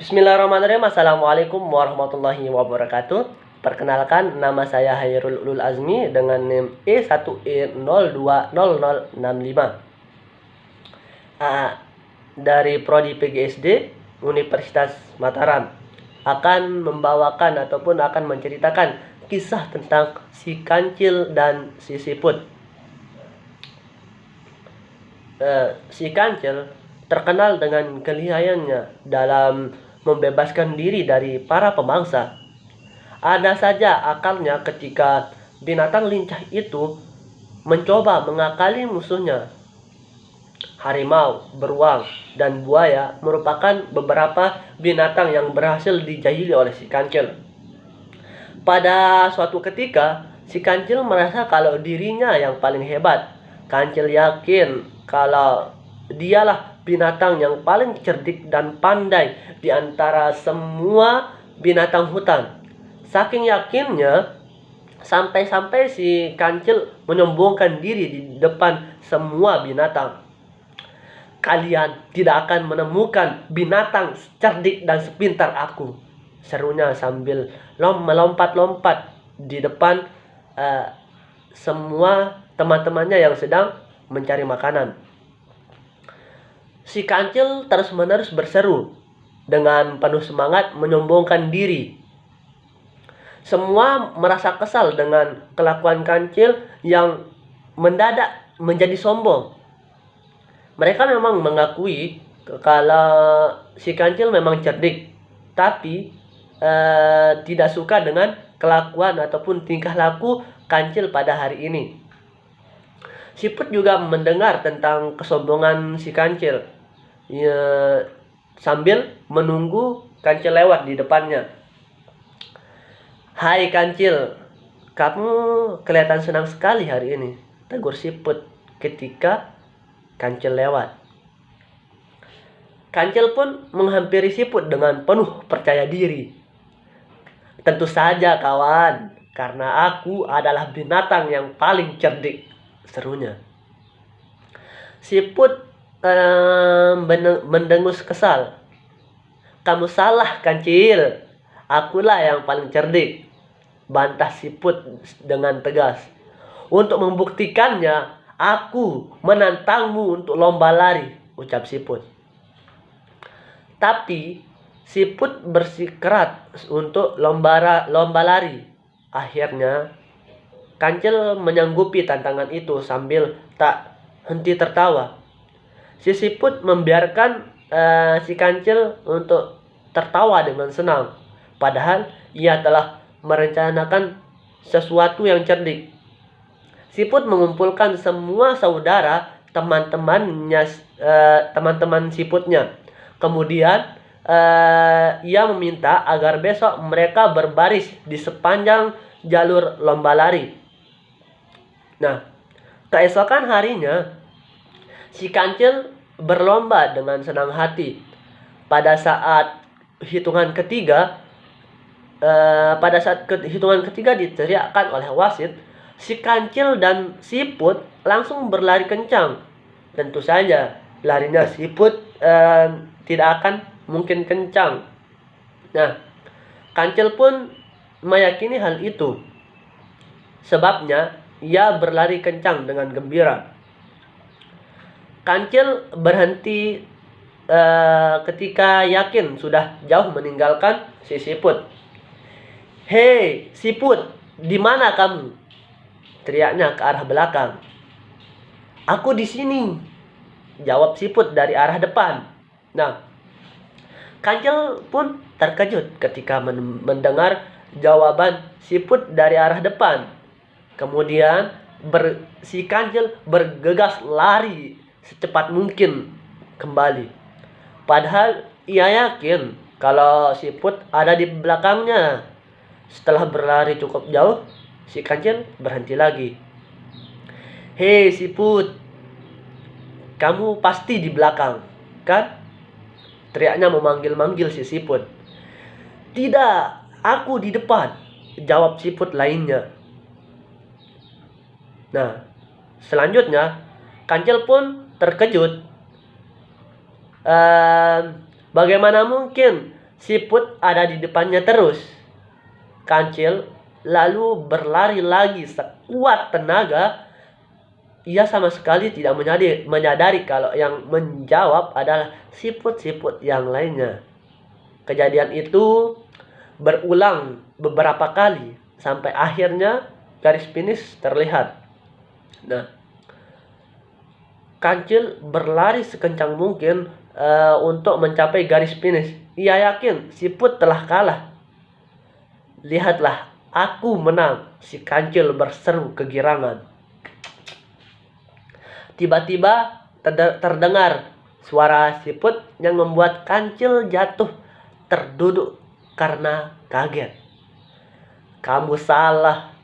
Bismillahirrahmanirrahim. Assalamualaikum warahmatullahi wabarakatuh. Perkenalkan, nama saya Hairul Ulul Azmi dengan NIM E1E020065. Dari Prodi PGSD Universitas Mataram akan membawakan ataupun akan menceritakan kisah tentang si Kancil dan si Siput. Si Kancil terkenal dengan kelihayannya dalam membebaskan diri dari para pemangsa. Ada saja akalnya ketika binatang lincah itu mencoba mengakali musuhnya. Harimau, beruang, dan buaya merupakan beberapa binatang yang berhasil dijahili oleh si Kancil. Pada suatu ketika, si Kancil merasa kalau dirinya yang paling hebat. Kancil yakin kalau dialah binatang yang paling cerdik dan pandai di antara semua binatang hutan. Saking yakinnya, sampai-sampai si Kancil menyombongkan diri di depan semua binatang. Kalian tidak akan menemukan binatang cerdik dan sepintar aku, serunya sambil melompat-lompat di depan semua teman-temannya yang sedang mencari makanan. Si Kancil terus-menerus berseru dengan penuh semangat menyombongkan diri. Semua merasa kesal dengan kelakuan Kancil yang mendadak menjadi sombong. Mereka memang mengakui kalau si Kancil memang cerdik, tapi tidak suka dengan kelakuan ataupun tingkah laku Kancil pada hari ini. Siput juga mendengar tentang kesombongan si Kancil. Sambil menunggu Kancil lewat di depannya. "Hai Kancil, kamu kelihatan senang sekali hari ini," tegur Siput ketika Kancil lewat. Kancil pun menghampiri Siput dengan penuh percaya diri. "Tentu saja kawan, karena aku adalah binatang yang paling cerdik," serunya. Siput mendengus kesal. "Kamu salah Kancil, akulah yang paling cerdik," bantah Siput dengan tegas. "Untuk membuktikannya, aku menantangmu untuk lomba lari," ucap Siput. Tapi Siput bersikeras untuk lomba lari. Akhirnya Kancil menyanggupi tantangan itu sambil tak henti tertawa. Si Siput membiarkan si Kancil untuk tertawa dengan senang, padahal ia telah merencanakan sesuatu yang cerdik. Siput mengumpulkan semua saudara teman-teman Siputnya. Kemudian ia meminta agar besok mereka berbaris di sepanjang jalur lomba lari. Nah, keesokan harinya si Kancil berlomba dengan senang hati. Pada saat hitungan ketiga diteriakkan oleh wasit, si Kancil dan Siput langsung berlari kencang. Tentu saja larinya Siput tidak akan mungkin kencang. Nah, Kancil pun meyakini hal itu. Sebabnya ia berlari kencang dengan gembira. Kancil berhenti ketika yakin sudah jauh meninggalkan si Siput. "Hei Siput, di mana kamu?" teriaknya ke arah belakang. "Aku di sini," jawab Siput dari arah depan. Nah, Kancil pun terkejut ketika mendengar jawaban Siput dari arah depan. Kemudian si Kancil bergegas lari secepat mungkin kembali. Padahal ia yakin kalau Siput ada di belakangnya. Setelah berlari cukup jauh, si Kancil berhenti lagi. "Hei Siput, kamu pasti di belakang, kan?" teriaknya memanggil-manggil si Siput. "Tidak, aku di depan," jawab Siput lainnya. Nah, selanjutnya Kancil pun terkejut. Bagaimana mungkin Siput ada di depannya terus. Kancil lalu berlari lagi sekuat tenaga. Ia sama sekali tidak menyadari kalau yang menjawab adalah siput-siput yang lainnya. Kejadian itu berulang beberapa kali sampai akhirnya garis finish terlihat. Nah, Kancil berlari sekencang mungkin untuk mencapai garis finish. Ia yakin siput telah kalah. "Lihatlah, aku menang," si Kancil berseru kegirangan. Tiba-tiba terdengar suara siput yang membuat Kancil jatuh terduduk karena kaget. "Kamu salah.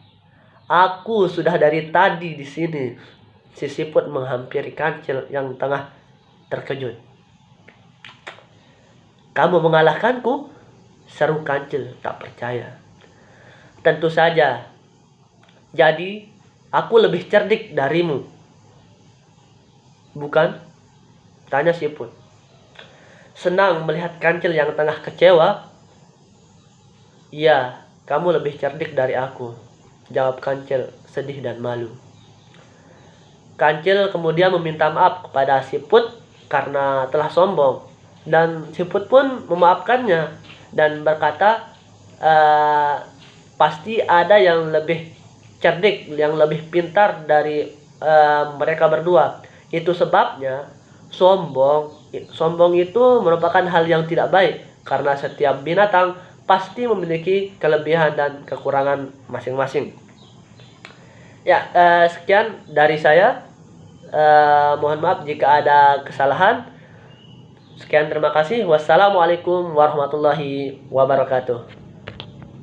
Aku sudah dari tadi di sini." Si siput menghampiri Kancil yang tengah terkejut. "Kamu mengalahkanku?" seru Kancil tak percaya. "Tentu saja. Jadi, aku lebih cerdik darimu, bukan?" tanya siput. Senang melihat Kancil yang tengah kecewa. "Iya, kamu lebih cerdik dari aku," jawab Kancil sedih dan malu. Kancil kemudian meminta maaf kepada siput karena telah sombong. Dan siput pun memaafkannya dan berkata, pasti ada yang lebih cerdik, yang lebih pintar dari mereka berdua. Itu sebabnya sombong itu merupakan hal yang tidak baik, karena setiap binatang pasti memiliki kelebihan dan kekurangan masing-masing. Ya, sekian dari saya. Mohon maaf jika ada kesalahan. Sekian, terima kasih. Wassalamualaikum warahmatullahi wabarakatuh.